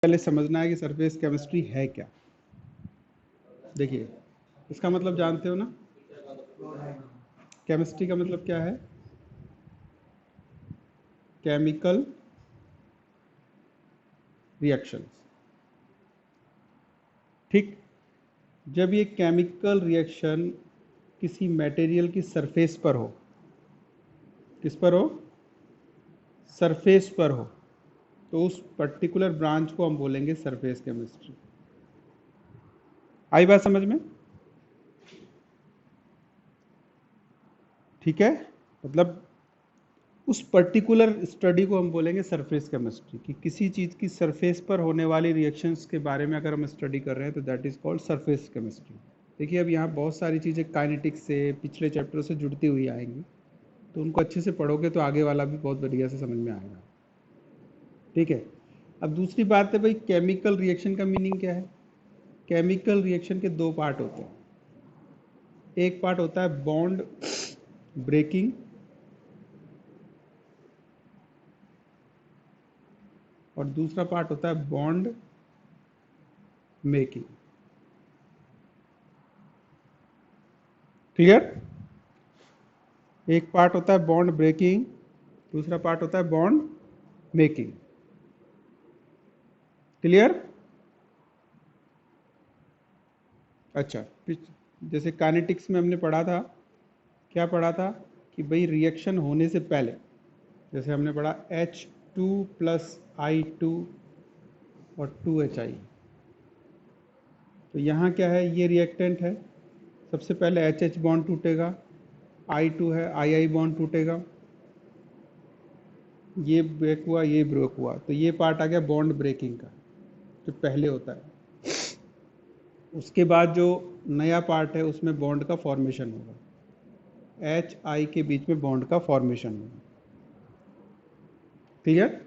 पहले समझना है कि सरफेस केमिस्ट्री है क्या। देखिए, इसका मतलब जानते हो ना, केमिस्ट्री का मतलब क्या है? Chemical reactions. ठीक, जब ये केमिकल रिएक्शन किसी मटेरियल की सरफेस पर हो, किस पर हो? सरफेस पर हो, तो उस पर्टिकुलर ब्रांच को हम बोलेंगे सरफेस केमिस्ट्री। आई बात समझ में? ठीक है, मतलब उस पर्टिकुलर स्टडी को हम बोलेंगे सरफेस केमिस्ट्री, कि किसी चीज़ की सरफेस पर होने वाली रिएक्शंस के बारे में अगर हम स्टडी कर रहे हैं तो that is called surface chemistry. देखिए, अब यहाँ बहुत सारी चीज़ें काइनेटिक्स से, पिछले चैप्टर से जुड़ती हुई आएंगी, तो उनको अच्छे से पढ़ोगे तो आगे वाला भी बहुत बढ़िया से समझ में आएगा। ठीक है, अब दूसरी बात है भाई, केमिकल रिएक्शन का मीनिंग क्या है? केमिकल रिएक्शन के दो पार्ट होते हैं। एक पार्ट होता है बॉन्ड ब्रेकिंग, और दूसरा पार्ट होता है बॉन्ड मेकिंग। क्लियर? एक पार्ट होता है बॉन्ड ब्रेकिंग, दूसरा पार्ट होता है बॉन्ड मेकिंग। क्लियर? अच्छा, जैसे काइनेटिक्स में हमने पढ़ा था, क्या पढ़ा था कि भाई रिएक्शन होने से पहले, जैसे हमने पढ़ा H2 प्लस I2 और 2HI, तो यहाँ क्या है? ये रिएक्टेंट है। सबसे पहले HH बॉन्ड टूटेगा, I2 है, II बॉन्ड टूटेगा, ये ब्रेक हुआ, ये ब्रेक हुआ, तो ये पार्ट आ गया बॉन्ड ब्रेकिंग का, जो पहले होता है। उसके बाद जो नया पार्ट है उसमें बॉन्ड का फॉर्मेशन होगा, HI के बीच में बॉन्ड का फॉर्मेशन होगा। क्लियर?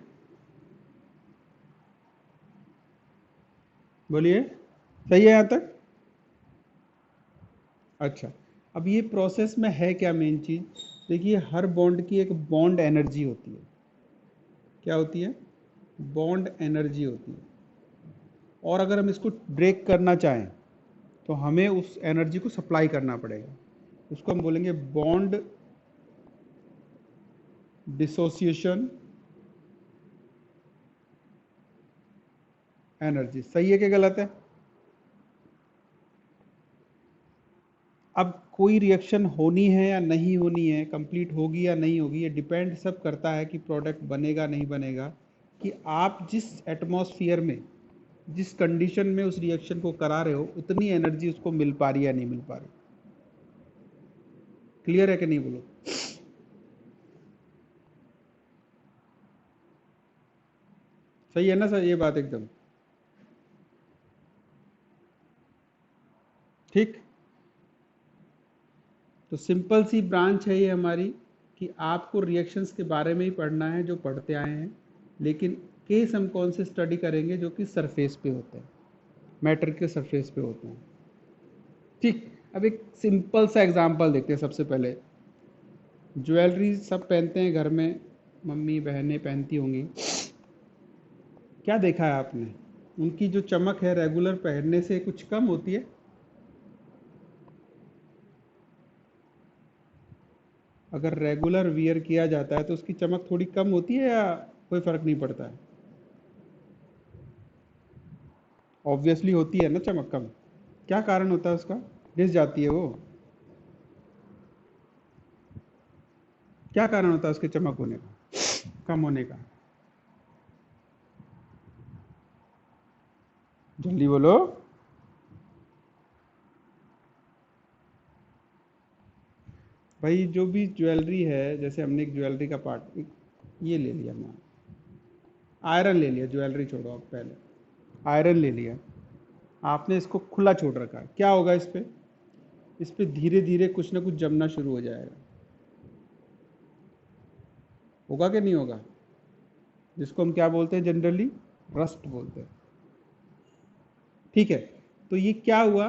बोलिए, सही है यहाँ तक? अच्छा, अब ये प्रोसेस में है क्या मेन चीज़? देखिए, हर बॉन्ड की एक बॉन्ड एनर्जी होती है। क्या होती है? बॉन्ड एनर्जी होती है। और अगर हम इसको ब्रेक करना चाहें तो हमें उस एनर्जी को सप्लाई करना पड़ेगा। उसको हम बोलेंगे बॉन्ड डिसोसिएशन एनर्जी। सही है कि गलत है? अब कोई रिएक्शन होनी है या नहीं होनी है, कंप्लीट होगी या नहीं होगी, ये डिपेंड सब करता है कि प्रोडक्ट बनेगा नहीं बनेगा, कि आप जिस एटमॉस्फेयर में, जिस कंडीशन में उस रिएक्शन को करा रहे हो, उतनी एनर्जी उसको मिल पा रही है या नहीं मिल पा रही। क्लियर है कि नहीं? बोलो। सही है ना सर ये बात एकदम? ठीक, तो सिंपल सी ब्रांच है ये हमारी, कि आपको रिएक्शंस के बारे में ही पढ़ना है जो पढ़ते आए हैं, लेकिन केस हम कौन से स्टडी करेंगे? जो कि सरफेस पे होते हैं, मैटर के सरफेस पे होते हैं। ठीक, अब एक सिंपल सा एग्जांपल देखते हैं। सबसे पहले, ज्वेलरी सब पहनते हैं घर में, मम्मी बहनें पहनती होंगी। क्या देखा है आपने? उनकी जो चमक है रेगुलर पहनने से कुछ कम होती है? अगर रेगुलर वियर किया जाता है तो उसकी चमक थोड़ी कम होती है या कोई फर्क नहीं पड़ता है? ऑब्वियसली होती है ना चमक कम। क्या कारण होता है उसका? घिस जाती है वो। क्या कारण होता है उसके चमक होने का, कम होने का? जल्दी बोलो। भाई, जो भी ज्वेलरी है, जैसे हमने एक ज्वेलरी का पार्ट, ये ले लिया, मैं आयरन ले लिया, ज्वेलरी छोड़ो आप, पहले आयरन ले लिया, आपने इसको खुला छोड़ रखा है, क्या होगा इस पे धीरे धीरे कुछ ना कुछ जमना शुरू हो जाएगा। होगा कि नहीं होगा? जिसको हम क्या बोलते हैं जनरली? रस्ट बोलते हैं। ठीक है, तो ये क्या हुआ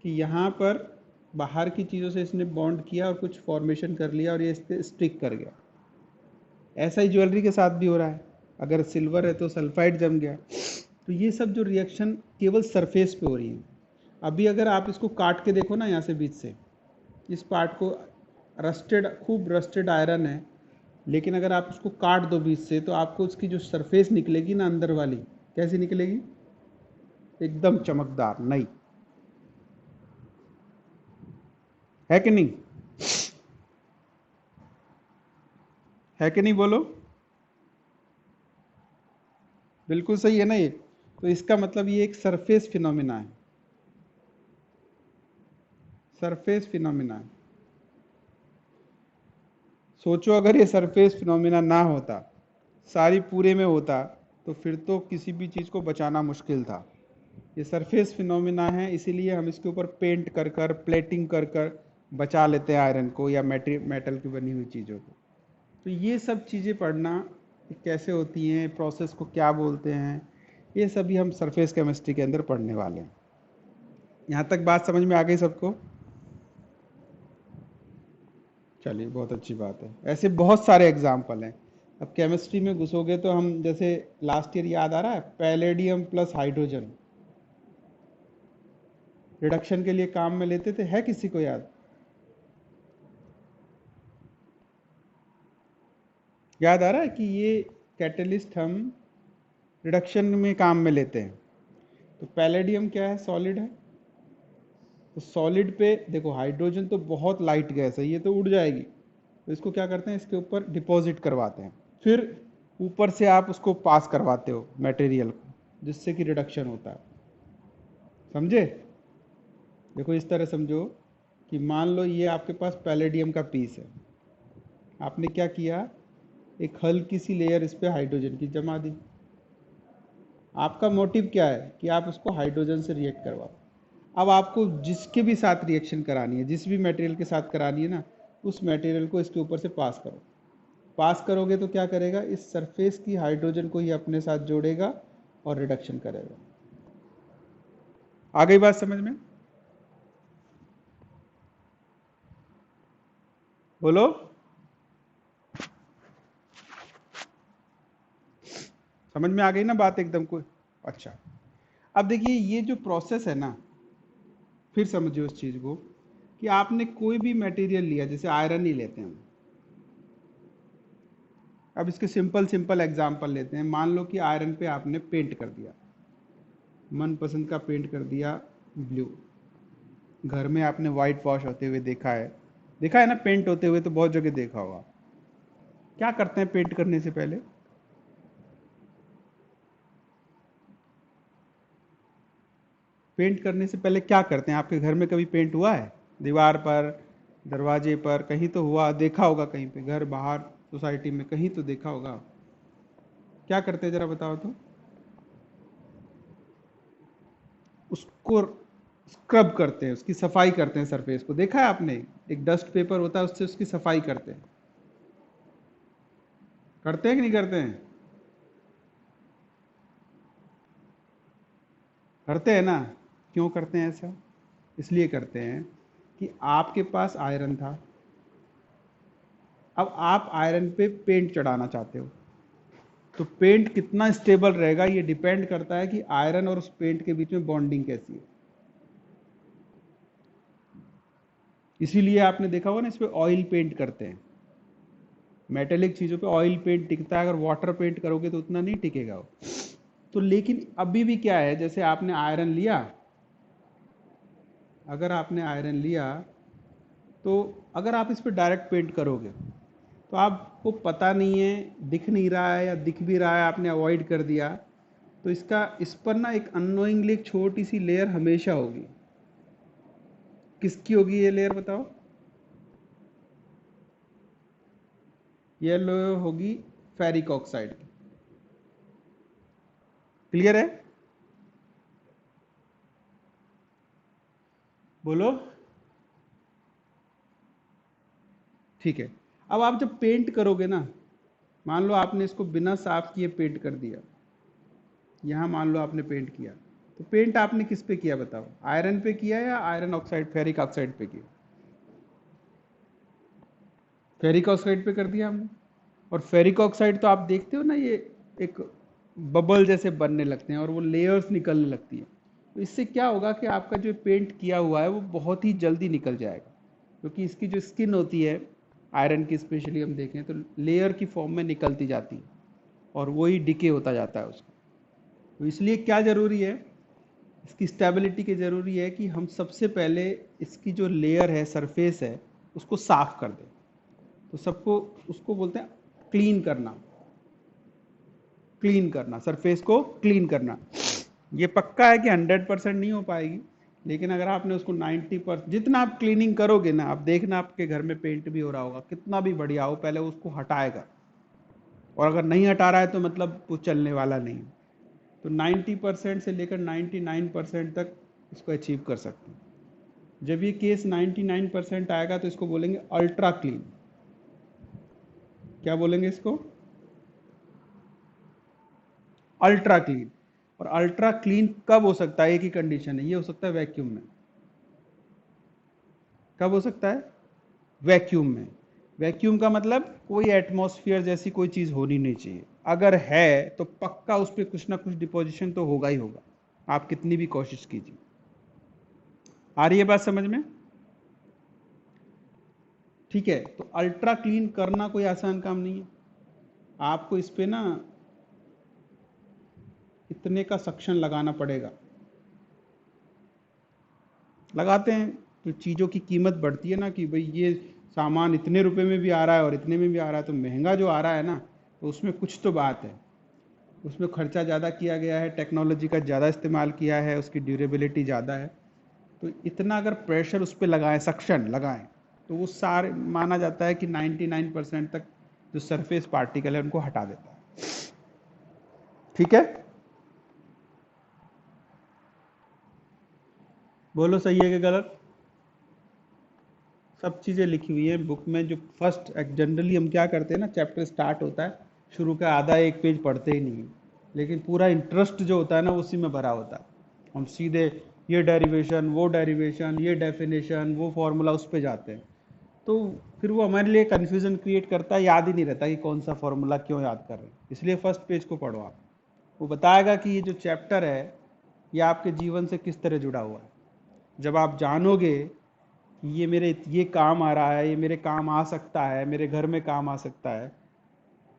कि यहाँ पर बाहर की चीज़ों से इसने बॉन्ड किया और कुछ फॉर्मेशन कर लिया और ये इस पर स्टिक कर गया। ऐसा ही ज्वेलरी के साथ भी हो रहा है। अगर सिल्वर है तो सल्फाइड जम गया, तो ये सब जो रिएक्शन केवल सरफेस पे हो रही है। अभी अगर आप इसको काट के देखो ना यहाँ से बीच से, इस पार्ट को, रस्टेड, खूब रस्टेड आयरन है, लेकिन अगर आप उसको काट दो बीच से तो आपको उसकी जो सरफेस निकलेगी ना अंदर वाली, कैसी निकलेगी? एकदम चमकदार, नई, है कि नहीं? है कि नहीं बोलो? बिल्कुल सही है ना ये। तो इसका मतलब ये एक सरफेस फिनोमिना है, सरफेस फिनोमिना है। सोचो अगर ये सरफेस फिनोमिना ना होता, सारी पूरे में होता, तो फिर तो किसी भी चीज़ को बचाना मुश्किल था। ये सरफेस फिनोमिना है, इसीलिए हम इसके ऊपर पेंट कर कर, प्लेटिंग कर कर बचा लेते हैं आयरन को या मेटल की बनी हुई चीज़ों को। तो ये सब चीज़ें पढ़ना कैसे होती हैं, प्रोसेस को क्या बोलते हैं, ये सभी हम सरफेस केमिस्ट्री के अंदर पढ़ने वाले हैं। यहाँ तक बात समझ में आ गई सबको? चलिए, बहुत अच्छी बात है। ऐसे बहुत सारे एग्जाम्पल हैं। अब केमिस्ट्री में घुसोगे तो हम, जैसे लास्ट ईयर याद आ रहा है, पैलेडियम प्लस हाइड्रोजन रिडक्शन के लिए काम में लेते थे, है किसी को याद? याद आ रहा है कि ये कैटलिस्ट हम रिडक्शन में काम में लेते हैं। तो पैलेडियम क्या है? सॉलिड है। तो सॉलिड पे देखो, हाइड्रोजन तो बहुत लाइट गैस है, ये तो उड़ जाएगी, तो इसको क्या करते हैं, इसके ऊपर डिपॉजिट करवाते हैं, फिर ऊपर से आप उसको पास करवाते हो मटेरियल को, जिससे कि रिडक्शन होता है। समझे? देखो इस तरह समझो कि मान लो ये आपके पास पैलेडियम का पीस है, आपने क्या किया, एक हल्की सी लेयर इस पे हाइड्रोजन की जमा दी। आपका मोटिव क्या है कि आप उसको हाइड्रोजन से रिएक्ट करवाओ। अब आपको जिसके भी साथ रिएक्शन करानी है, जिस भी मटेरियल के साथ करानी है ना, उस मटेरियल को इसके ऊपर से पास करो। पास करोगे तो क्या करेगा, इस सरफेस की हाइड्रोजन को ही अपने साथ जोड़ेगा और रिडक्शन करेगा। आ गई बात समझ में? बोलो। समझ में आ गई ना बात एकदम कोई? अच्छा, अब देखिए ये जो प्रोसेस है ना, फिर समझिए उस चीज को कि आपने कोई भी मटेरियल लिया, जैसे आयरन ही लेते हैं हम। अब इसके सिंपल सिंपल एग्जांपल लेते हैं। मान लो कि आयरन पे आपने पेंट कर दिया, मनपसंद का पेंट कर दिया ब्लू। घर में आपने वाइट वॉश होते हुए देखा है, देखा है ना, पेंट होते हुए तो बहुत जगह देखा होगा। क्या करते हैं पेंट करने से पहले? पेंट करने से पहले क्या करते हैं? आपके घर में कभी पेंट हुआ है? दीवार पर, दरवाजे पर, कहीं तो हुआ, देखा होगा, कहीं पे, घर, बाहर, सोसाइटी में कहीं तो देखा होगा। क्या करते हैं जरा बताओ तो? उसको स्क्रब करते हैं, उसकी सफाई करते हैं, सरफेस को देखा है आपने? एक डस्ट पेपर होता है, उससे उसकी सफाई करते हैं। करते हैं कि नहीं करते हैं? करते हैं ना? क्यों करते हैं ऐसा? इसलिए करते हैं कि आपके पास आयरन था, अब आप आयरन पे पेंट चढ़ाना चाहते हो, तो पेंट कितना स्टेबल रहेगा ये डिपेंड करता है कि आयरन और उस पेंट के बीच में बॉन्डिंग कैसी है। इसीलिए आपने देखा होगा ना, इस पे ऑयल पेंट करते हैं। मेटेलिक चीज़ों पे ऑयल पेंट टिकता है, अगर वाटर पेंट करोगे तो उतना नहीं टिकेगा वो। तो लेकिन अभी भी क्या है, जैसे आपने आयरन लिया, अगर आपने आयरन लिया तो अगर आप इस पर डायरेक्ट पेंट करोगे तो आपको पता नहीं है, दिख नहीं रहा है, या दिख भी रहा है आपने अवॉइड कर दिया, तो इसका, इस पर ना एक अननोइंगली एक छोटी सी लेयर हमेशा होगी। किसकी होगी ये लेयर बताओ? ये लेयर होगी फेरिक ऑक्साइड की। क्लियर है? बोलो। ठीक है। अब आप जब पेंट करोगे ना, मान लो आपने इसको बिना साफ किए पेंट कर दिया, यहाँ मान लो आपने पेंट किया, तो पेंट आपने किस पे किया बताओ? आयरन पे किया या आयरन ऑक्साइड, फेरिक ऑक्साइड पे किया? फेरिक ऑक्साइड पे कर दिया हमने। और फेरिक ऑक्साइड तो आप देखते हो ना, ये एक बबल जैसे बनने लगते हैं और वो लेयर्स निकलने लगती है। तो इससे क्या होगा कि आपका जो पेंट किया हुआ है वो बहुत ही जल्दी निकल जाएगा, क्योंकि इसकी जो स्किन होती है आयरन की, स्पेशली हम देखें तो लेयर की फॉर्म में निकलती जाती है और वही डिके होता जाता है उसका। तो इसलिए क्या ज़रूरी है, इसकी स्टेबिलिटी की ज़रूरी है कि हम सबसे पहले इसकी जो लेयर है, सरफेस है, उसको साफ कर दें। तो सबको उसको बोलते हैं क्लीन करना, क्लीन करना, सरफेस को क्लीन करना। ये पक्का है कि 100% नहीं हो पाएगी, लेकिन अगर आपने उसको 90%, जितना आप क्लीनिंग करोगे ना, आप देखना आपके घर में पेंट भी हो रहा होगा, कितना भी बढ़िया हो, पहले उसको हटाएगा, और अगर नहीं हटा रहा है तो मतलब वो चलने वाला नहीं। तो 90% से लेकर 99% तक इसको अचीव कर सकते हैं। जब ये केस 99% आएगा तो इसको बोलेंगे अल्ट्रा क्लीन। क्या बोलेंगे इसको? Ultra clean. और अल्ट्रा क्लीन कब हो सकता है? एक ही कंडीशन है, ये हो सकता है वैक्यूम में। कब हो सकता है? वैक्यूम में। वैक्यूम का मतलब कोई एटमॉस्फेयर जैसी कोई चीज होनी नहीं चाहिए। अगर है तो पक्का उस पर कुछ ना कुछ डिपोजिशन तो होगा ही होगा, आप कितनी भी कोशिश कीजिए। आ रही है बात समझ में? ठीक है, तो अल्ट्रा क्लीन करना कोई आसान काम नहीं है। आपको इस पे ना इतने का सक्शन लगाना पड़ेगा। लगाते हैं तो चीज़ों की कीमत बढ़ती है ना, कि भाई ये सामान इतने रुपए में भी आ रहा है और इतने में भी आ रहा है, तो महंगा जो आ रहा है ना, तो उसमें कुछ तो बात है। उसमें खर्चा ज़्यादा किया गया है, टेक्नोलॉजी का ज़्यादा इस्तेमाल किया है, उसकी ड्यूरेबिलिटी ज़्यादा है। तो इतना अगर प्रेशर उस पर लगाएं, सक्शन लगाएं, तो वो सारे माना जाता है कि 99% तक जो सरफेस पार्टिकल है उनको हटा देता है। ठीक है, बोलो सही है कि गलत? सब चीज़ें लिखी हुई हैं बुक में। जो फर्स्ट जनरली हम क्या करते हैं ना, चैप्टर स्टार्ट होता है, शुरू का आधा एक पेज पढ़ते ही नहीं है, लेकिन पूरा इंटरेस्ट जो होता है ना उसी में भरा होता है। हम सीधे ये डेरिवेशन, वो डेरिवेशन, ये डेफिनेशन, वो फॉर्मूला, उस पे जाते हैं। तो फिर वो हमारे लिए कन्फ्यूजन क्रिएट करता है, याद ही नहीं रहता कि कौन सा फॉर्मूला क्यों याद कर रहे हैं। इसलिए फर्स्ट पेज को पढ़ो आप, वो बताएगा कि ये जो चैप्टर है ये आपके जीवन से किस तरह जुड़ा हुआ है। जब आप जानोगे कि ये मेरे ये काम आ रहा है, ये मेरे काम आ सकता है, मेरे घर में काम आ सकता है,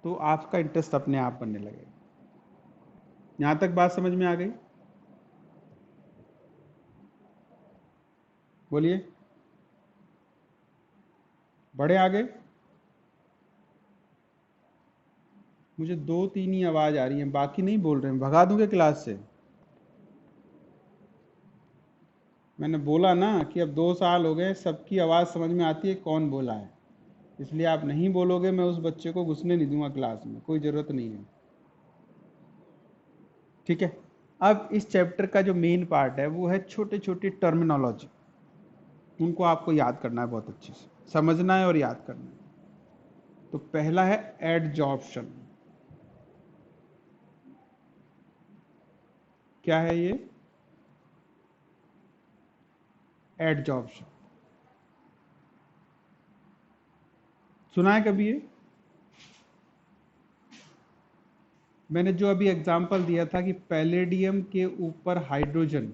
तो आपका इंटरेस्ट अपने आप बनने लगेगा। यहाँ तक बात समझ में आ गई? बोलिए, बढ़े आगे? मुझे दो तीन ही आवाज़ आ रही है, बाकी नहीं बोल रहे हैं, भगा दूंगे क्लास से। मैंने बोला ना कि अब 2 साल हो गए, सबकी आवाज़ समझ में आती है कौन बोला है। इसलिए आप नहीं बोलोगे, मैं उस बच्चे को घुसने नहीं दूंगा क्लास में, कोई ज़रूरत नहीं है। ठीक है, अब इस चैप्टर का जो मेन पार्ट है वो है छोटे छोटे टर्मिनोलॉजी। उनको आपको याद करना है, बहुत अच्छे से समझना है और याद करना है। तो पहला है एडजॉर्प्शन। क्या है ये? एडजॉर्प्शन सुना है कभी ये? मैंने जो अभी एग्जांपल दिया था कि पैलेडियम के ऊपर हाइड्रोजन,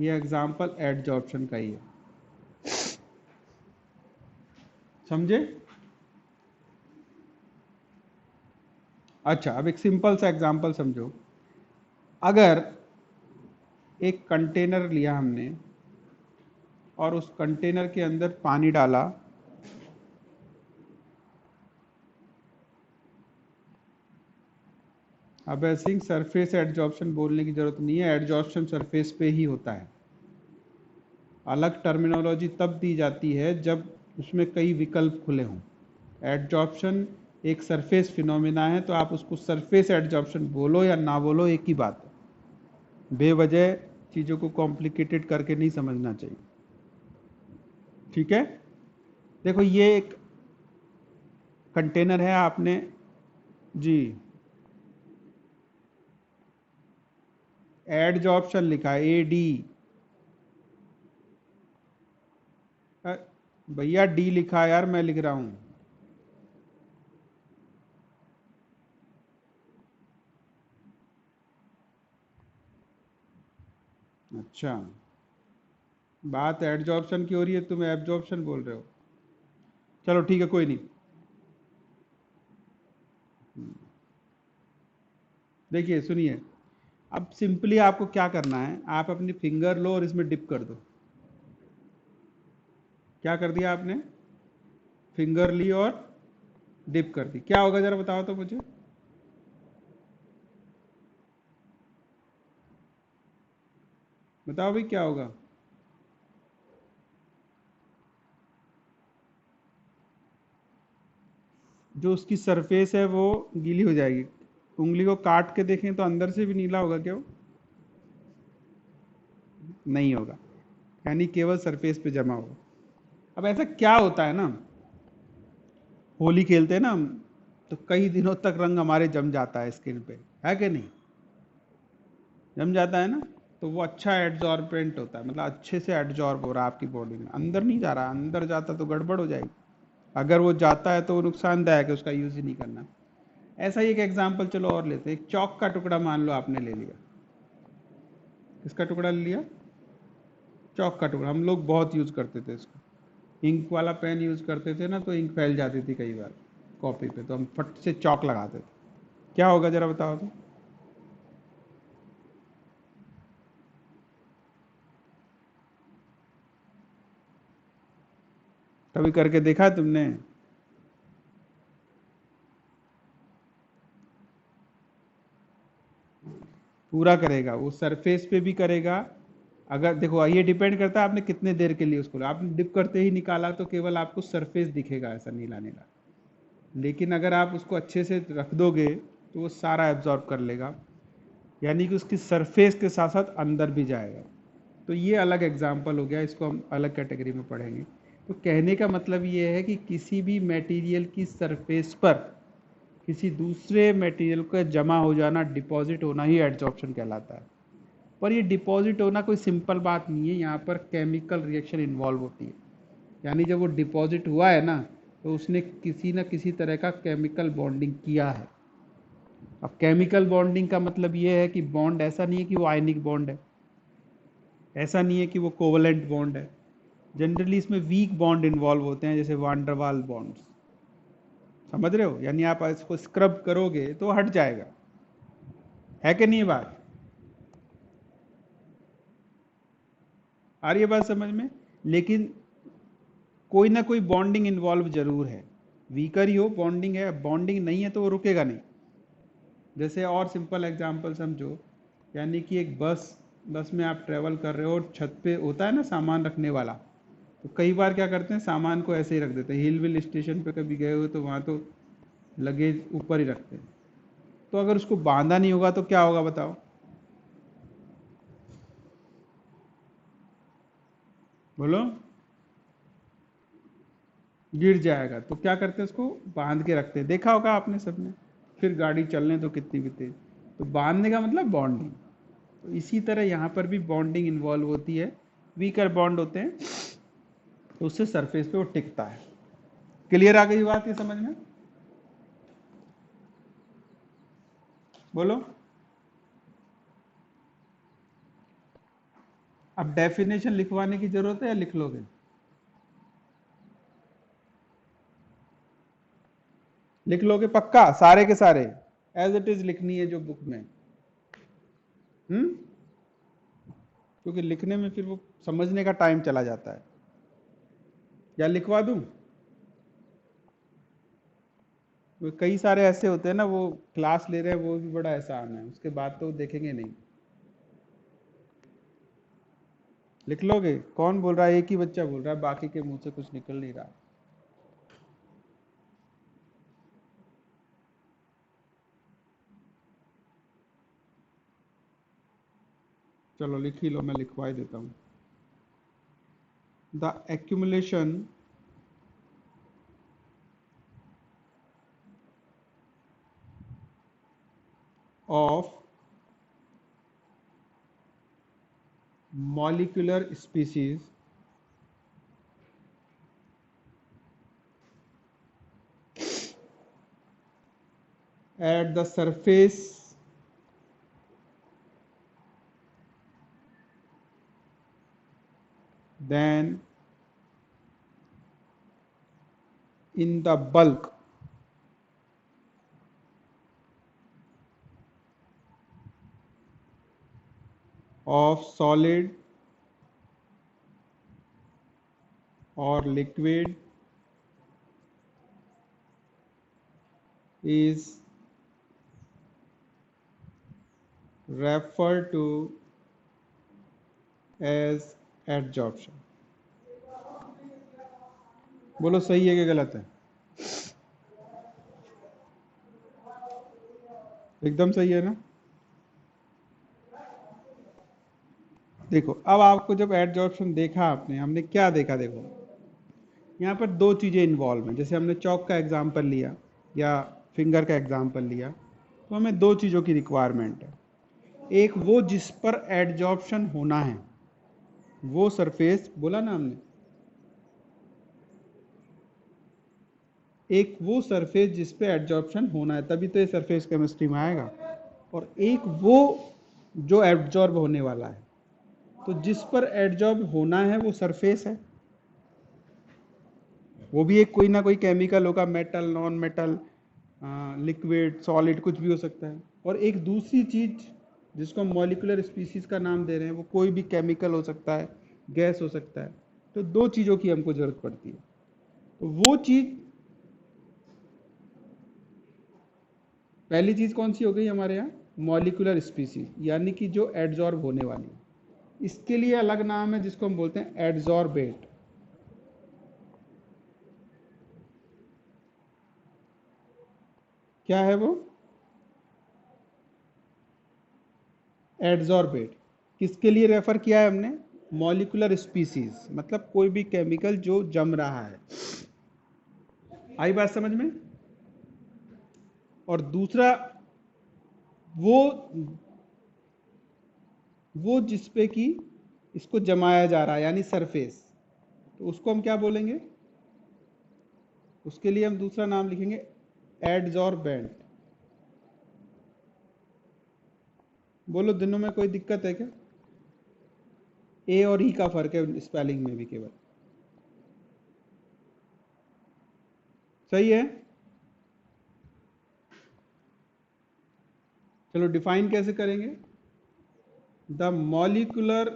ये एग्जांपल एडजॉर्प्शन का ही है। समझे? अच्छा, अब एक सिंपल सा एग्जांपल समझो। अगर एक कंटेनर लिया हमने और उस कंटेनर के अंदर पानी डाला, अब ऐसे सरफेस एडजॉर्प्शन बोलने की जरूरत नहीं है, एडजॉर्प्शन सरफेस पे ही होता है। अलग टर्मिनोलॉजी तब दी जाती है जब उसमें कई विकल्प खुले हों। एडजॉर्प्शन एक सरफेस फिनोमिना है, तो आप उसको सरफेस एडजॉर्प्शन बोलो या ना बोलो, एक ही बात है। बेवजह चीज़ों को कॉम्प्लिकेटेड करके नहीं समझना चाहिए। ठीक है, देखो ये एक कंटेनर है, आपने जी एडजॉर्प्शन लिखा है, AD। भैया D लिखा है यार, मैं लिख रहा हूँ। अच्छा, बात एडजॉर्प्शन की हो रही है, तुम एब्जॉर्प्शन बोल रहे हो। चलो ठीक है, कोई नहीं। देखिए सुनिए, अब सिंपली आपको क्या करना है, आप अपनी फिंगर लो और इसमें डिप कर दो। क्या कर दिया आपने? फिंगर ली और डिप कर दी, क्या होगा जरा बताओ तो मुझे। बताओ भाई क्या होगा। जो उसकी सरफेस है वो गीली हो जाएगी। उंगली को काट के देखें तो अंदर से भी नीला होगा क्या? वो नहीं होगा, यानी केवल सरफेस पे जमा होगा। अब ऐसा क्या होता है ना, होली खेलते हैं ना हम, तो कई दिनों तक रंग हमारे जम जाता है स्किन पे, है कि नहीं? जम जाता है ना, तो वो अच्छा एड्जॉर्बेंट होता है, मतलब अच्छे से एड्जॉर्ब हो रहा है आपकी बॉडी में, अंदर नहीं जा रहा। अंदर जाता तो गड़बड़ हो जाएगी। अगर वो जाता है तो वो नुकसानदायक है, उसका यूज ही नहीं करना। ऐसा ही एक एग्जाम्पल चलो और लेते हैं। एक चौक का टुकड़ा मान लो आपने ले लिया। किसका टुकड़ा ले लिया? चौक का टुकड़ा। हम लोग बहुत यूज करते थे इसको। इंक वाला पेन यूज करते थे ना, तो इंक फैल जाती थी कई बार कॉपी पे, तो हम फट से चौक लगाते थे। क्या होगा जरा बताओ तो। कभी करके देखा है तुमने? पूरा करेगा, वो सरफेस पे भी करेगा। अगर देखो, ये डिपेंड करता है आपने कितने देर के लिए उसको, आपने डिप करते ही निकाला तो केवल आपको सरफेस दिखेगा ऐसा नीला नीला। लेकिन अगर आप उसको अच्छे से रख दोगे तो वो सारा एब्जॉर्ब कर लेगा, यानी कि उसकी सरफेस के साथ साथ अंदर भी जाएगा। तो ये अलग एग्जाम्पल हो गया, इसको हम अलग कैटेगरी में पढ़ेंगे। तो कहने का मतलब ये है कि किसी भी मटेरियल की सरफेस पर किसी दूसरे मटेरियल का जमा हो जाना, डिपॉजिट होना ही एडजॉर्प्शन कहलाता है। पर ये डिपॉजिट होना कोई सिंपल बात नहीं है, यहाँ पर केमिकल रिएक्शन इन्वॉल्व होती है। यानी जब वो डिपॉजिट हुआ है ना, तो उसने किसी न किसी तरह का केमिकल बॉन्डिंग किया है। अब केमिकल बॉन्डिंग का मतलब ये है कि बॉन्ड ऐसा नहीं है कि वो आयनिक बॉन्ड है, ऐसा नहीं है कि वो कोवलेंट बॉन्ड है। जनरली इसमें वीक बॉन्ड इन्वॉल्व होते हैं, जैसे वांडरवाल बॉन्ड्स। समझ रहे हो? यानी आप इसको स्क्रब करोगे तो हट जाएगा, है कि नहीं बात? आ रही है बात समझ में? लेकिन कोई ना कोई बॉन्डिंग इन्वॉल्व जरूर है, वीकर ही हो बॉन्डिंग है, बॉन्डिंग नहीं है तो वो रुकेगा नहीं। जैसे और सिंपल एग्जांपल समझो, यानी कि एक बस बस में आप ट्रेवल कर रहे हो और छत पे होता है ना सामान रखने वाला, तो कई बार क्या करते हैं, सामान को ऐसे ही रख देते हैं। हिल विल स्टेशन पे कभी गए हो तो वहाँ तो लगेज ऊपर ही रखते हैं। तो अगर उसको बांधा नहीं होगा तो क्या होगा बताओ। बोलो। गिर जाएगा। तो क्या करते हैं, उसको बांध के रखते हैं, देखा होगा आपने सबने। फिर गाड़ी चलने तो कितनी भी तेज। तो बांधने का मतलब बॉन्डिंग। तो इसी तरह यहाँ पर भी बॉन्डिंग इन्वॉल्व होती है। वीकर बॉन्ड होते हैं तो उससे सरफेस पे वो टिकता है। क्लियर आ गई बात ये समझ में? बोलो। अब डेफिनेशन लिखवाने की जरूरत है या लिख लोगे? लिख लोगे पक्का सारे के सारे? एज इट इज लिखनी है जो बुक में। हम्म। क्योंकि लिखने में फिर वो समझने का टाइम चला जाता है। या लिखवा दूं? वो कई सारे ऐसे होते हैं ना, वो क्लास ले रहे हैं वो भी बड़ा एहसान है, उसके बाद तो देखेंगे नहीं। लिख लोगे? कौन बोल रहा है? एक ही बच्चा बोल रहा है, बाकी के मुंह से कुछ निकल नहीं रहा। चलो लिख ही लो, मैं लिखवा ही देता हूँ। The accumulation of molecular species at the surface than in the bulk of solid or liquid is referred to as adsorption. बोलो सही है कि गलत है? एकदम सही है ना? देखो अब आपको जब एडजॉर्प्शन देखा आपने, हमने क्या देखा, देखो यहाँ पर दो चीज़ें इन्वॉल्व हैं। जैसे हमने चौक का एग्जाम्पल लिया या फिंगर का एग्जाम्पल लिया, तो हमें दो चीज़ों की रिक्वायरमेंट है। एक वो जिस पर एडजॉर्प्शन होना है, वो सरफेस बोला ना हमने, एक वो सरफेस जिस पे एडजॉर्प्शन होना है, तभी तो ये सरफेस केमिस्ट्री में आएगा। और एक वो जो एब्जॉर्ब होने वाला है। तो जिस पर एडजॉर्ब होना है वो सरफेस है, वो भी एक कोई ना कोई केमिकल होगा, metal, non metal, liquid, solid, कुछ भी हो सकता है। और एक दूसरी चीज जिसको हम मॉलिक्यूलर स्पीसीज का नाम दे रहे हैं, वो कोई भी केमिकल हो सकता है, गैस हो सकता है। तो दो चीजों की हमको जरूरत पड़ती है। तो वो चीज, पहली चीज कौन सी हो गई हमारे यहाँ? मॉलिक्यूलर स्पीसीज, यानी कि जो एडजॉर्ब होने वाली है। इसके लिए अलग नाम है जिसको हम बोलते हैं एडजॉर्बेट। क्या है वो? एडजॉर्बेट। किसके लिए रेफर किया है हमने? मॉलिक्यूलर स्पीसीज, मतलब कोई भी केमिकल जो जम रहा है। आई बात समझ में? और दूसरा वो जिसपे कि इसको जमाया जा रहा है, यानी सरफेस, तो उसको हम क्या बोलेंगे? उसके लिए हम दूसरा नाम लिखेंगे एडजॉर्बेंट। बोलो दोनों में कोई दिक्कत है क्या? ए और ई का फर्क है स्पेलिंग में भी केवल। सही है? चलो डिफाइन कैसे करेंगे? The molecular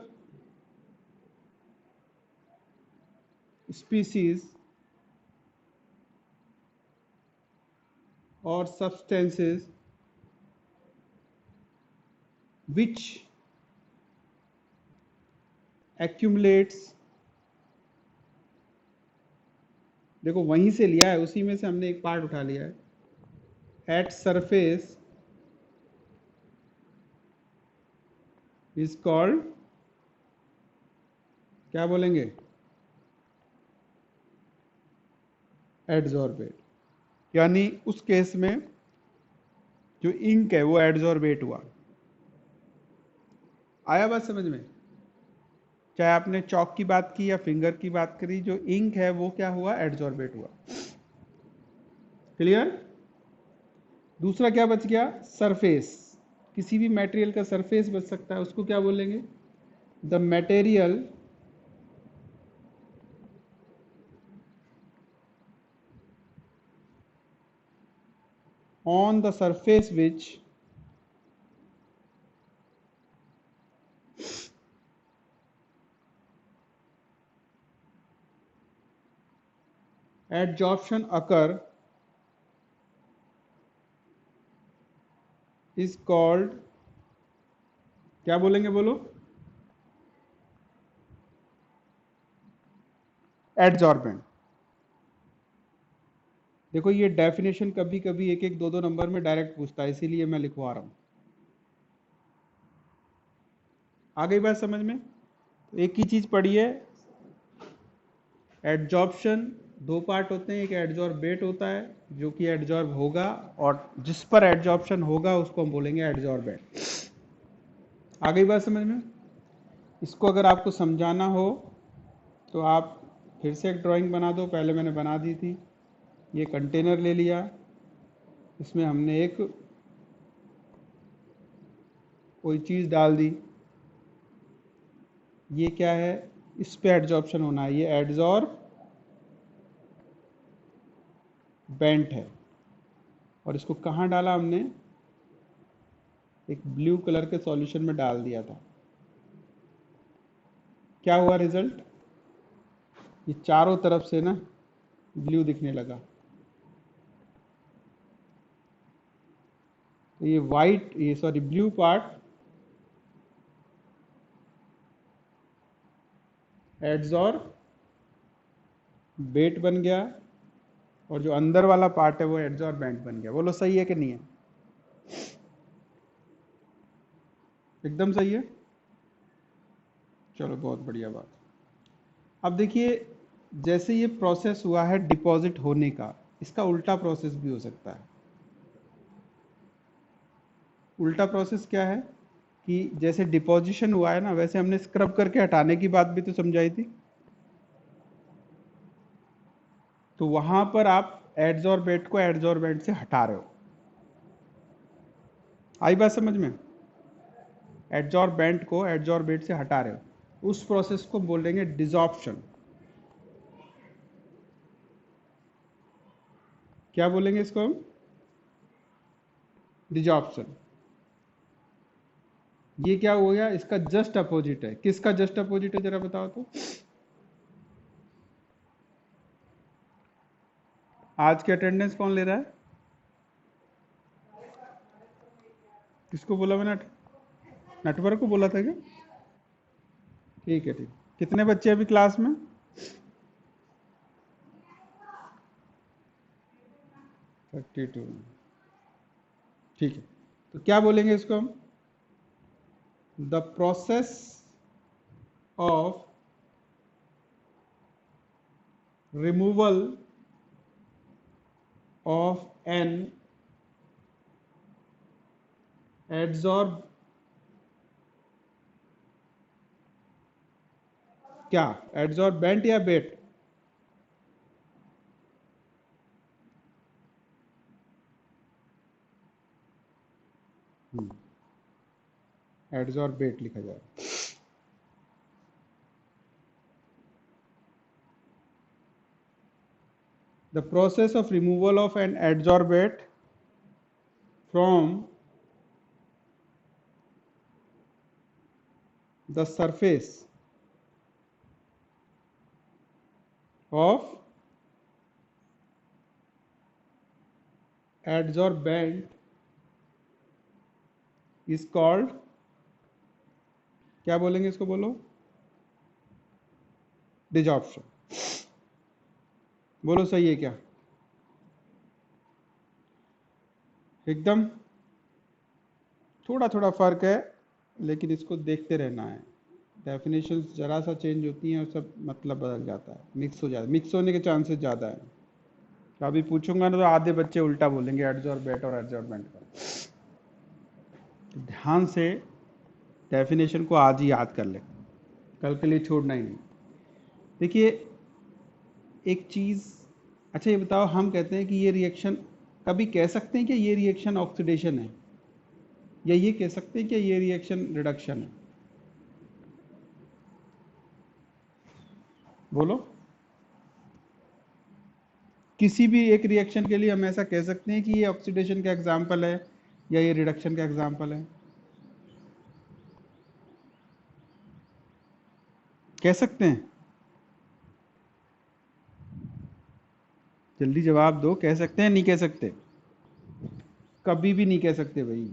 species or substances which accumulates, देखो वहीं से लिया है, उसी में से हमने एक पार्ट उठा लिया है। एट सरफेस इज कॉल्ड, क्या बोलेंगे? एडजॉर्बेट। यानी उस केस में जो इंक है वो एडजॉर्बेट हुआ। आया बात समझ में? चाहे आपने चौक की बात की या फिंगर की बात करी, जो इंक है वो क्या हुआ? एडजॉर्बेट हुआ। क्लियर? दूसरा क्या बच गया? सरफेस। किसी भी मटेरियल का सरफेस बच सकता है, उसको क्या बोलेंगे? The material on the surface which adsorption occur is called, क्या बोलेंगे? बोलो। एडजॉर्बेंट। देखो ये डेफिनेशन कभी कभी एक एक दो दो नंबर में डायरेक्ट पूछता है, इसीलिए मैं लिखवा रहा हूं। आ गई बात समझ में? तो एक ही चीज पढ़ी है। एडजॉर्प्शन दो पार्ट होते हैं, एक एडजॉर्बेट होता है जो कि एडजॉर्ब होगा, और जिस पर एडजॉर्प्शन होगा उसको हम बोलेंगे एडजॉर्बेंट। आ गई बात समझ में? इसको अगर आपको समझाना हो तो आप फिर से एक ड्राइंग बना दो, पहले मैंने बना दी थी। ये कंटेनर ले लिया, इसमें हमने एक कोई चीज़ डाल दी। ये क्या है? इस पे एडजॉर्प्शन होना है, ये एडजॉर्ब बेंट है। और इसको कहाँ डाला हमने, एक ब्लू कलर के सॉल्यूशन में डाल दिया था। क्या हुआ रिजल्ट, ये चारों तरफ से ना ब्लू दिखने लगा। तो ये वाइट, ये सॉरी ब्लू पार्ट एडजॉर्ब बेट बन गया, और जो अंदर वाला पार्ट है वो एडजॉर्बेंट बन गया। बोलो सही है कि नहीं है, एकदम सही है। चलो बहुत बढ़िया बात। अब देखिए, जैसे ये प्रोसेस हुआ है डिपॉजिट होने का, इसका उल्टा प्रोसेस भी हो सकता है। उल्टा प्रोसेस क्या है कि जैसे डिपोजिशन हुआ है ना, वैसे हमने स्क्रब करके हटाने की बात भी तो समझाई थी। तो वहां पर आप एडजॉर्बेट को एडजॉर्बेंट से हटा रहे हो। आई बात समझ में, एडजॉर्बेंट को एडजॉर्बेट से हटा रहे हो, उस प्रोसेस को बोलेंगे डिसॉर्प्शन। क्या बोलेंगे इसको हम, डिसॉर्प्शन। ये क्या हो गया, इसका जस्ट अपोजिट है। किसका जस्ट अपोजिट है जरा बताओ तो। आज की अटेंडेंस कौन ले रहा है, किसको बोला मैंने, नेटवर्क को बोला था क्या। ठीक है ठीक, कितने बच्चे अभी क्लास में, 32। ठीक है, तो क्या बोलेंगे इसको हम, the process of removal of an adsorb, क्या एडजॉर्बेंट या बेट, एडजॉर्बेट लिखा जाए। The process of removal of an adsorbate from the surface of adsorbent is called, क्या बोलेंगे इसको, बोलो, डिसॉर्प्शन। बोलो सही है क्या, एकदम। थोड़ा थोड़ा फर्क है, लेकिन इसको देखते रहना है। डेफिनेशन जरा सा चेंज होती हैं और सब मतलब बदल जाता है, मिक्स हो जाता है, मिक्स होने के चांसेस ज़्यादा है। तो अभी पूछूंगा ना तो आधे बच्चे उल्टा बोलेंगे एडजॉर्बेट और एडजॉर्बेंट का। तो ध्यान से डेफिनेशन को आज ही याद कर ले, कल के लिए छोड़ना ही नहीं। देखिए एक चीज़, अच्छा ये बताओ, हम कहते हैं कि ये रिएक्शन, कभी कह सकते हैं कि ये रिएक्शन ऑक्सीडेशन है, या ये कह सकते हैं कि ये रिएक्शन रिडक्शन है, बोलो। किसी भी एक रिएक्शन के लिए हम ऐसा कह सकते हैं कि ये ऑक्सीडेशन का एग्जाम्पल है या ये रिडक्शन का एग्जाम्पल है, कह सकते हैं, जल्दी जवाब दो, कह सकते हैं नहीं कह सकते, कभी भी नहीं कह सकते भाई,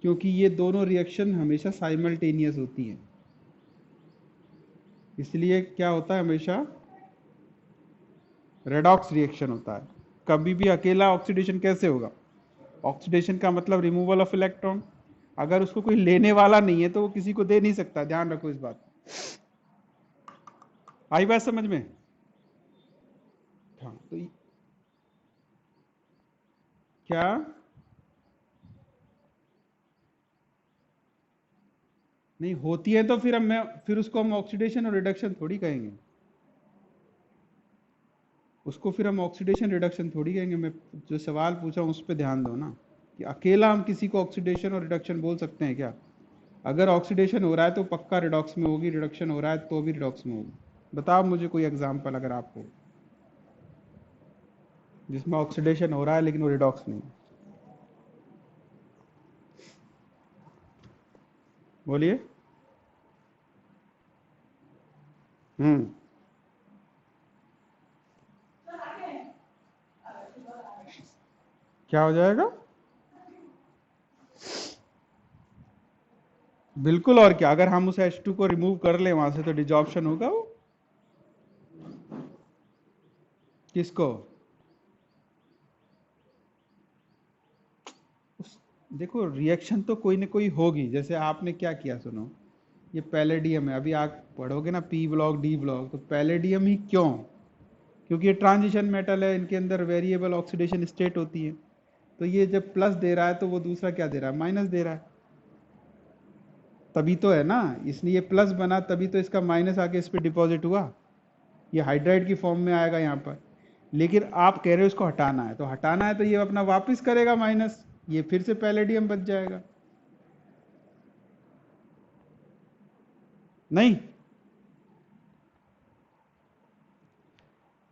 क्योंकि ये दोनों रिएक्शन हमेशा साइमल्टेनियस होती हैं। इसलिए क्या होता है, हमेशा रेडॉक्स रिएक्शन होता है। कभी भी अकेला ऑक्सीडेशन कैसे होगा, ऑक्सीडेशन का मतलब रिमूवल ऑफ इलेक्ट्रॉन, अगर उसको कोई लेने वाला नहीं है तो वो किसी को दे नहीं सकता, ध्यान रखो इस बात। आई बात समझ में, हाँ तो क्या, नहीं होती है तो फिर उसको हम ऑक्सीडेशन और रिडक्शन थोड़ी कहेंगे, उसको फिर हम ऑक्सीडेशन रिडक्शन थोड़ी कहेंगे। मैं जो सवाल पूछा हूं उस पर ध्यान दो ना, कि अकेला हम किसी को ऑक्सीडेशन और रिडक्शन बोल सकते हैं क्या, अगर ऑक्सीडेशन हो रहा है तो पक्का रिडॉक्स में होगी, रिडक्शन हो रहा है तो भी रिडॉक्स में होगी। बताओ मुझे कोई एग्जांपल अगर आपको, जिसमें ऑक्सीडेशन हो रहा है लेकिन वो रिडॉक्स नहीं। बोलिए। हम्म। क्या हो जाएगा? बिल्कुल, और क्या, अगर हम उस H2 को रिमूव कर ले वहां से तो डिजॉर्प्शन होगा। वो किसको? देखो रिएक्शन तो कोई ना कोई होगी। जैसे आपने क्या किया सुनो, ये पैलेडियम है, अभी आप पढ़ोगे ना पी ब्लॉक डी ब्लॉक, तो पैलेडियम ही क्यों? क्योंकि ये ट्रांजिशन मेटल है, इनके अंदर वेरिएबल ऑक्सीडेशन स्टेट होती है। तो ये जब प्लस दे रहा है तो वो दूसरा क्या दे रहा है? माइनस दे रहा है। तभी तो है ना, इसलिए ये प्लस बना, तभी तो इसका माइनस आके इस पर डिपॉजिट हुआ। ये हाइड्राइड की फॉर्म में आएगा यहाँ पर। लेकिन आप कह रहे हो इसको हटाना है, तो हटाना है तो ये अपना वापस करेगा माइनस, ये फिर से पैलेडियम बच जाएगा। नहीं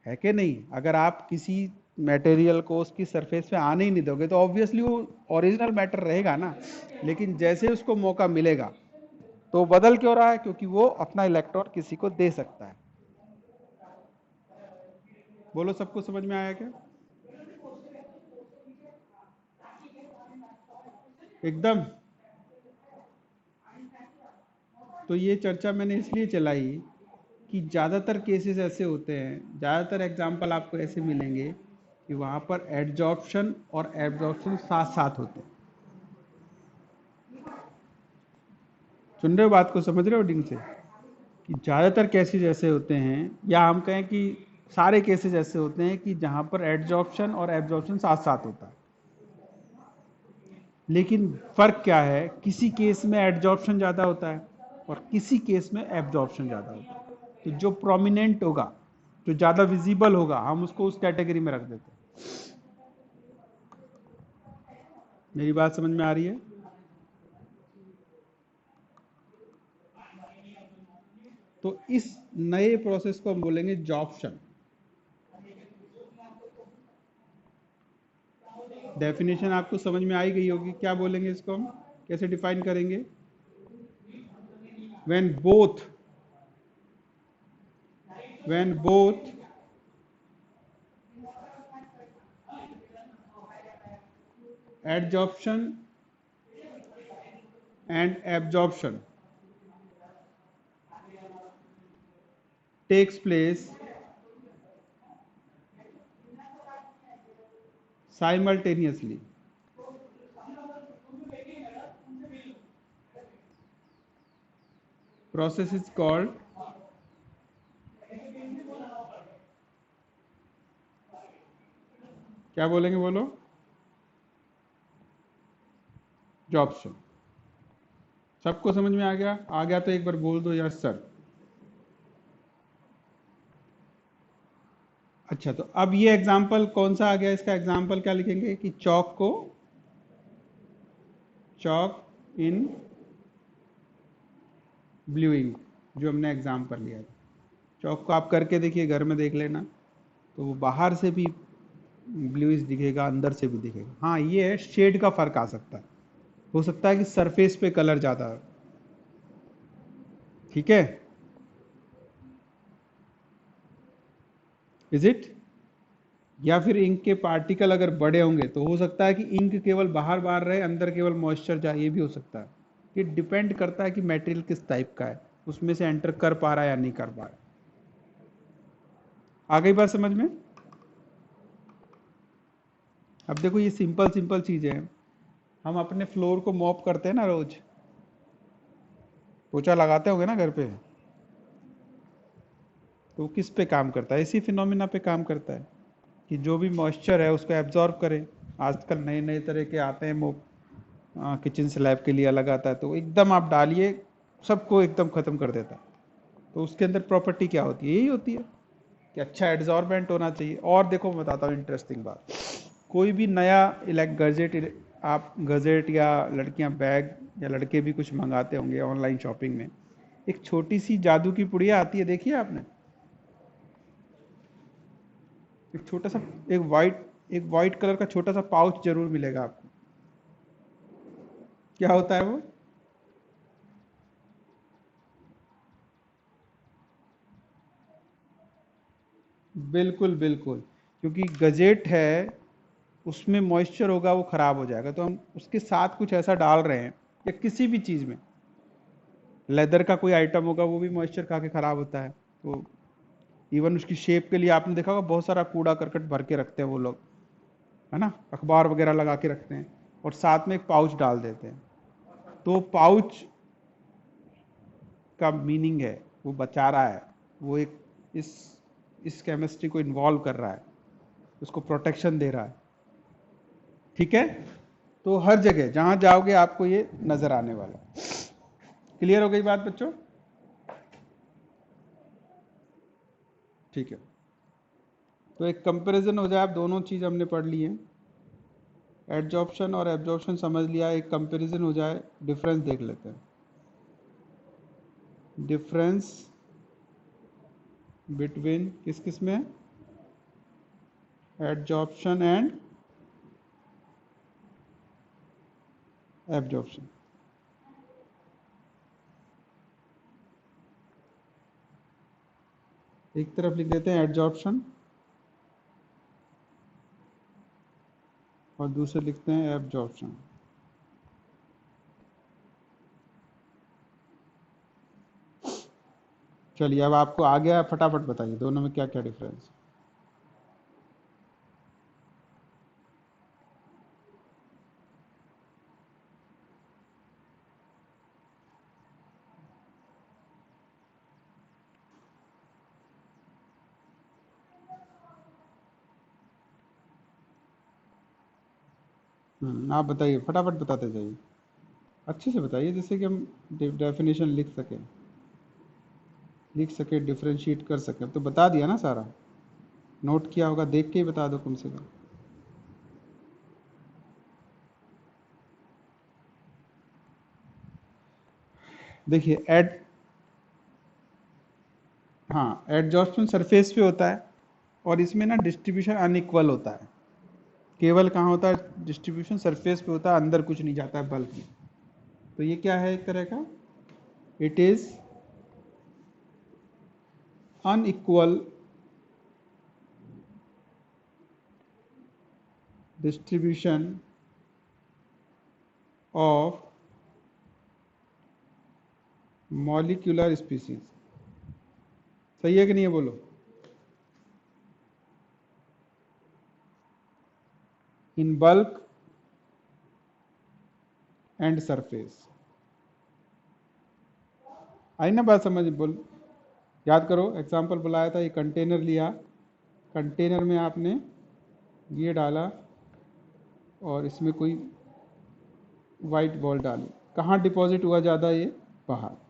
है कि नहीं? अगर आप किसी मटेरियल को उसकी सरफेस पे आने ही नहीं दोगे तो ऑब्वियसली वो ओरिजिनल मैटर रहेगा ना। लेकिन जैसे उसको मौका मिलेगा तो वो बदल क्यों रहा है? क्योंकि वो अपना इलेक्ट्रॉन किसी को दे सकता है। बोलो, सबको समझ में आया क्या? एकदम। तो ये चर्चा मैंने इसलिए चलाई कि ज़्यादातर केसेस ऐसे होते हैं, ज़्यादातर एग्जाम्पल आपको ऐसे मिलेंगे कि वहाँ पर एडजॉर्प्शन और एब्जॉर्प्शन साथ साथ होते हैं। सुन रहे हो बात को? समझ रहे हो ढंग से? कि ज़्यादातर केसेस ऐसे होते हैं, या हम कहें कि सारे केसेस ऐसे होते हैं कि जहाँ पर एडजॉर्प्शन और एब्जॉर्प्शन साथ साथ होता है। लेकिन फर्क क्या है, किसी केस में एडजॉर्प्शन ज़्यादा होता है और किसी केस में एब्जॉर्प्शन ज़्यादा होता है। तो जो प्रोमिनेंट होगा, जो ज़्यादा विजिबल होगा, हम उसको उस कैटेगरी में रख देते हैं। मेरी बात समझ में आ रही है? तो इस नए प्रोसेस को हम बोलेंगे जॉर्प्शन। डेफिनेशन आपको समझ में आई गई होगी। क्या बोलेंगे इसको हम, कैसे डिफाइन करेंगे? when both when both adsorption and absorption takes place simultaneously, process is called क्या बोलेंगे? बोलो। जॉब्शन। सबको समझ में आ गया? आ गया तो एक बार बोल दो यस सर। अच्छा, तो अब ये एग्जाम्पल कौन सा आ गया? इसका एग्जाम्पल क्या लिखेंगे कि चॉक को, चॉक इन ब्लू इंक, जो हमने एग्जाम्पल लिया था। चॉक को आप करके देखिए, घर में देख लेना, तो वो बाहर से भी ब्लूइश दिखेगा, अंदर से भी दिखेगा। हाँ, ये है शेड का फर्क आ सकता है। हो सकता है कि सरफेस पे कलर ज्यादा है। ठीक है, इज इट? या फिर इंक के पार्टिकल अगर बड़े होंगे तो हो सकता है कि इंक केवल बाहर बाहर रहे, अंदर केवल मॉइस्चर जाए, ये भी हो सकता है। ये डिपेंड करता है कि मटेरियल किस टाइप का है, उसमें से एंटर कर पा रहा है या नहीं कर पा रहा है। आ गई बात समझ में? अब देखो, ये सिंपल सिंपल चीजें हैं। हम अपने फ्लोर को मॉप करते हैं ना, रोज पोछा लगाते होंगे ना घर पे, तो किस पे काम करता है? इसी फिनोमिना पे काम करता है कि जो भी मॉइस्चर है उसको एब्जॉर्ब करे। आजकल नए नए तरह के आते हैं मोप, किचन स्लैब के लिए अलग आता है, तो एकदम आप डालिए, सबको एकदम खत्म कर देता है। तो उसके अंदर प्रॉपर्टी क्या होती है? यही होती है कि अच्छा एड्जॉर्बेंट होना चाहिए। और देखो मैं बताता हूँ इंटरेस्टिंग बात, कोई भी नया इलेक्ट गैजेट आप गजेट या लड़कियां बैग या लड़के भी कुछ मंगाते होंगे ऑनलाइन शॉपिंग में, एक छोटी सी जादू की पुड़िया आती है, देखिए आपने? एक छोटा सा, एक वाइट कलर का छोटा सा पाउच जरूर मिलेगा आपको। क्या होता है वो? बिल्कुल बिल्कुल, क्योंकि गजेट है, उसमें मॉइस्चर होगा वो खराब हो जाएगा, तो हम उसके साथ कुछ ऐसा डाल रहे हैं, या किसी भी चीज में, लेदर का कोई आइटम होगा वो भी मॉइस्चर खा के खराब होता है। तो इवन उसकी शेप के लिए आपने देखा होगा बहुत सारा कूड़ा करकट भर के रखते हैं वो लोग, है ना, अखबार वगैरह लगा के रखते हैं और साथ में एक पाउच डाल देते हैं। तो पाउच का मीनिंग है वो बचा रहा है, वो एक इस इस केमिस्ट्री को इन्वॉल्व कर रहा है, उसको प्रोटेक्शन दे रहा है। ठीक है, तो हर जगह जहां जाओगे आपको ये नजर आने वाला है। क्लियर हो गई बात बच्चों? ठीक है, तो एक कंपैरिजन हो जाए, आप दोनों चीज हमने पढ़ ली है, एडजॉर्प्शन और एब्जॉर्प्शन समझ लिया, एक कंपैरिजन हो जाए, डिफरेंस देख लेते हैं। डिफरेंस बिटवीन किस किस में? Adsorption and absorption. एक तरफ लिख देते हैं एडजॉर्प्शन और दूसरे लिखते हैं एब्जॉर्प्शन। चलिए, अब आपको आ गया, फटाफट बताइए दोनों में क्या क्या डिफरेंस। आप बताइए, फटाफट बताते जाइए, अच्छे से बताइए जिससे कि हम डेफिनेशन लिख सके, डिफरेंशिएट कर सके। अब तो बता दिया ना सारा, नोट किया होगा, देख के ही बता दो कम से कम। देखिए हाँ, एडजॉर्प्शन सरफेस पे होता है और इसमें ना डिस्ट्रीब्यूशन अनइक्वल होता है। केवल कहाँ होता है डिस्ट्रीब्यूशन? सरफेस पे होता है, अंदर कुछ नहीं जाता है बल्क में। तो ये क्या है एक तरह का? It is unequal distribution of molecular species. सही है कि नहीं है, बोलो? In bulk and surface. आई ना बात समझ? बोल, याद करो, एग्जाम्पल बुलाया था, ये कंटेनर लिया, कंटेनर में आपने ये डाला और इसमें कोई वाइट बॉल डाली, कहाँ डिपॉजिट हुआ ज़्यादा? ये बाहर।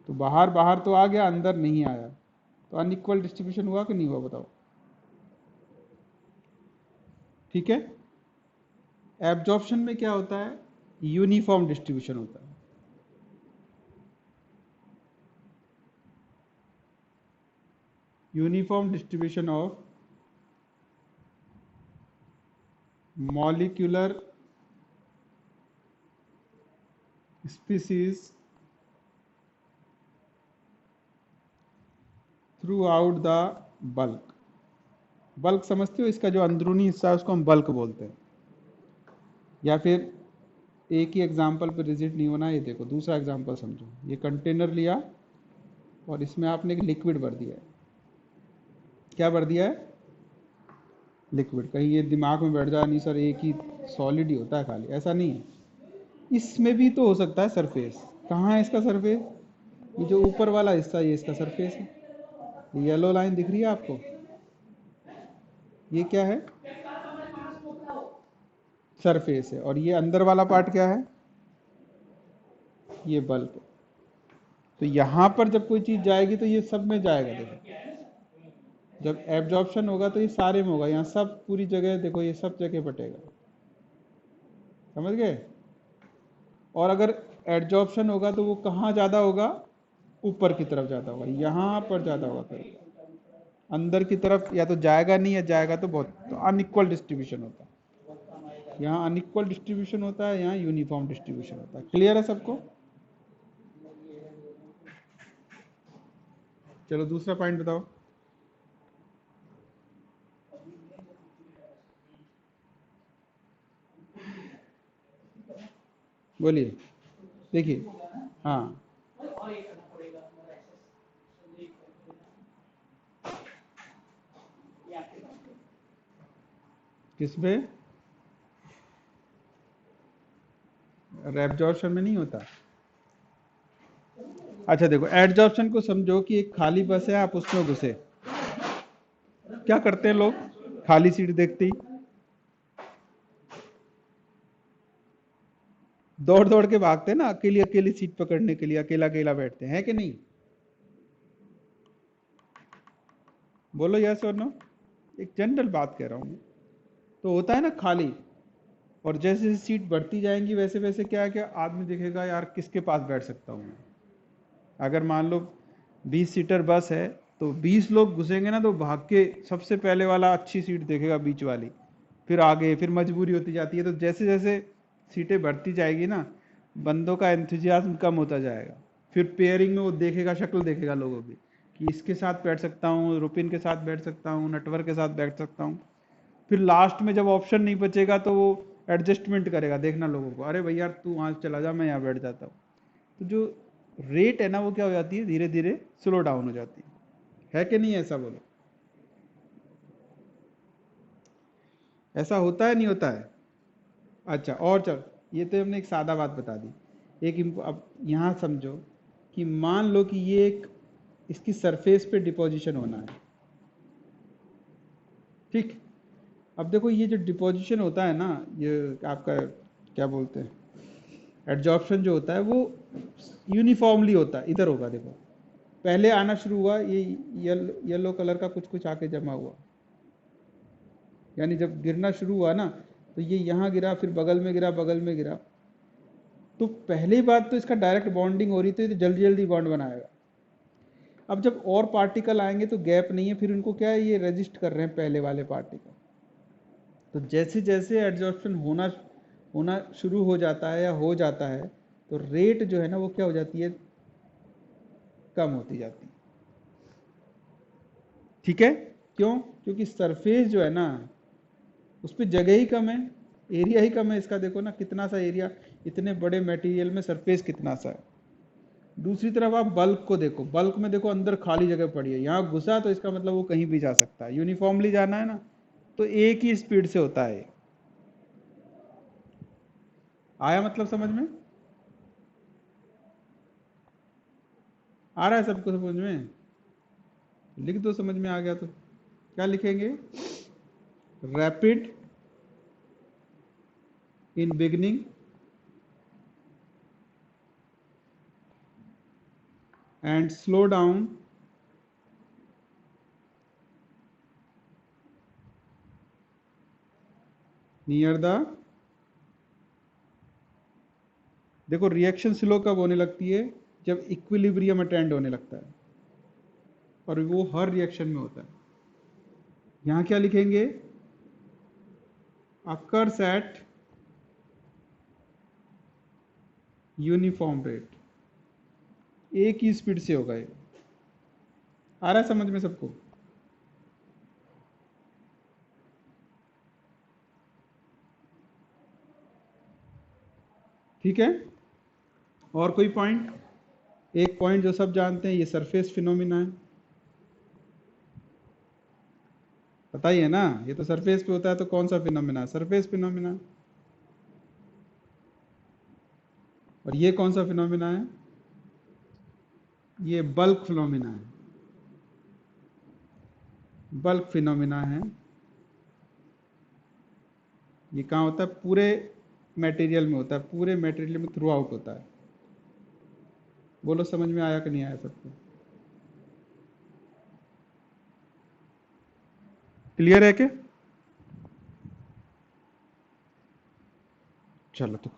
तो बाहर बाहर तो आ गया, अंदर नहीं आया, तो अनइक्वल डिस्ट्रीब्यूशन हुआ कि नहीं हुआ, बताओ? ठीक है। एब्जॉर्प्शन में क्या होता है? यूनिफॉर्म डिस्ट्रीब्यूशन होता है। Uniform distribution of molecular species through out the bulk. Bulk समझते हो? इसका जो अंदरूनी हिस्सा है उसको हम बल्क बोलते हैं। या फिर एक ही एग्जाम्पल पर रिजिट नहीं होना, ये देखो दूसरा एग्जाम्पल समझो, ये कंटेनर लिया और इसमें आपने एक लिक्विड भर दिया है। क्या भर दिया है? लिक्विड। कहीं ये दिमाग में बैठ जाए नहीं सर एक ही सॉलिड ही होता है खाली, ऐसा नहीं है, इसमें भी तो हो सकता है सरफेस। कहाँ है इसका सरफेस? ये जो ऊपर वाला हिस्सा, ये इसका सरफेस है। येलो लाइन दिख रही है आपको? ये क्या है? सरफेस है। और ये अंदर वाला पार्ट क्या है? ये बल्क। तो यहां पर जब कोई चीज जाएगी तो ये सब में जाएगा। देखो जब एब्जॉर्प्शन होगा तो ये सारे में होगा, यहाँ सब पूरी जगह देखो, ये सब जगह बटेगा। समझ गए। और अगर एडजॉर्प्शन होगा तो वो कहाँ ज़्यादा होगा, ऊपर की तरफ ज़्यादा होगा, यहाँ पर ज़्यादा होगा, फिर अंदर की तरफ या तो जाएगा नहीं, या जाएगा तो बहुत, तो अनइक्वल डिस्ट्रीब्यूशन होता है। यहाँ अनइक्वल डिस्ट्रीब्यूशन होता है, यहाँ यूनिफॉर्म डिस्ट्रीब्यूशन होता है। क्लियर है सबको? चलो दूसरा पॉइंट बताओ। बोलिए। देखिए, हाँ, किसमें? एब्जॉर्प्शन में नहीं होता। अच्छा देखो, एडजॉर्प्शन को समझो कि एक खाली बस है, आप उसमें घुसे। क्या करते हैं लोग खाली सीट देखते ही? दौड़ दौड़ के भागते हैं ना, अकेली अकेली सीट पकड़ने के लिए, अकेला अकेला बैठते हैं कि नहीं? बोलो यस और नो। एक जनरल बात कह रहा हूं मैं। तो होता है ना खाली, और जैसे जैसे सीट बढ़ती जाएंगी वैसे वैसे क्या है, क्या आदमी देखेगा यार किसके पास बैठ सकता हूँ मैं। अगर मान लो 20 सीटर बस है, तो 20 लोग घुसेंगे ना, तो भाग के सबसे पहले वाला अच्छी सीट देखेगा, बीच वाली, फिर आगे, फिर मजबूरी होती जाती है। तो जैसे जैसे सीटें बढ़ती जाएगी ना, बंदों का एंथुजियाज्म कम होता जाएगा। फिर पेयरिंग में वो देखेगा, शक्ल देखेगा लोगों की, कि इसके साथ बैठ सकता हूँ, रुपिन के साथ बैठ सकता हूँ, नटवर के साथ बैठ सकता हूँ। फिर लास्ट में जब ऑप्शन नहीं बचेगा तो वो एडजस्टमेंट करेगा, देखना लोगों को, अरे भैया तू वहाँ चला जा, मैं यहाँ बैठ जाता हूँ। तो जो रेट है ना, वो क्या हो जाती है, धीरे धीरे स्लो डाउन हो जाती है कि नहीं? ऐसा बोलो, ऐसा होता है नहीं होता है? अच्छा, और चल, ये तो हमने एक सादा बात बता दी। अब यहाँ समझो कि मान लो कि ये एक, इसकी सरफेस पे डिपोजिशन होना है, ठीक। अब देखो ये जो डिपोजिशन होता है ना, ये आपका क्या बोलते हैं, एडजॉर्प्शन जो होता है वो यूनिफॉर्मली होता है। इधर होगा देखो, पहले आना शुरू हुआ ये येलो कलर का कुछ कुछ आके जमा हुआ, यानी जब गिरना शुरू हुआ ना, तो ये यहाँ गिरा, फिर बगल में गिरा, बगल में गिरा। तो पहली बात तो इसका डायरेक्ट बॉन्डिंग हो रही थी, तो जल्दी जल्दी बॉन्ड बनाएगा। अब जब और पार्टिकल आएंगे तो गैप नहीं है, फिर उनको क्या है, ये रजिस्ट कर रहे हैं पहले वाले पार्टिकल। तो जैसे जैसे एड्जॉर्प्शन होना होना शुरू हो जाता है या हो जाता है, तो रेट जो है ना वो क्या हो जाती है, कम होती जाती है। ठीक है? क्यों? क्योंकि सरफेस जो है ना, उस पर जगह ही कम है, एरिया ही कम है इसका। देखो ना कितना सा एरिया, इतने बड़े मटेरियल में सरफेस कितना सा है। दूसरी तरफ आप बल्क को देखो, बल्क में देखो अंदर खाली जगह पड़ी है, यहाँ घुसा तो इसका मतलब वो कहीं भी जा सकता है, यूनिफॉर्मली जाना है ना, तो एक ही स्पीड से होता है। आया मतलब समझ में? आ रहा है सबको समझ में? लिख दो, समझ में आ गया तो। क्या लिखेंगे? Rapid in beginning and slow down near the. देखो रिएक्शन स्लो कब होने लगती है, जब इक्विलिब्रियम अटेंड होने लगता है, और वो हर रिएक्शन में होता है। यहां क्या लिखेंगे? अकर्स एट यूनिफॉर्म रेट, एक ही स्पीड से होगा ये। आ रहा है समझ में सबको? ठीक है। और कोई पॉइंट? एक पॉइंट जो सब जानते हैं, ये सरफेस फिनोमिना है, पता ही है ना, ये तो सरफेस पे होता है। तो कौन सा फिनोमिना? Surface phenomena. और ये कौन सा फिनोमिना है? ये बल्क फिनोमिना है, बल्क फिनोमिना है। ये कहाँ होता है? पूरे मटेरियल में होता है, पूरे मटेरियल में थ्रू आउट होता है। बोलो समझ में आया कि नहीं आया सबको? क्लियर है क्या? चलो तो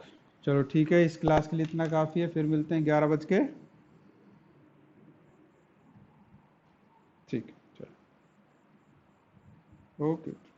चलो ठीक है, इस क्लास के लिए इतना काफ़ी है, फिर मिलते हैं 11 बज के। ठीक है, चलो, ओके।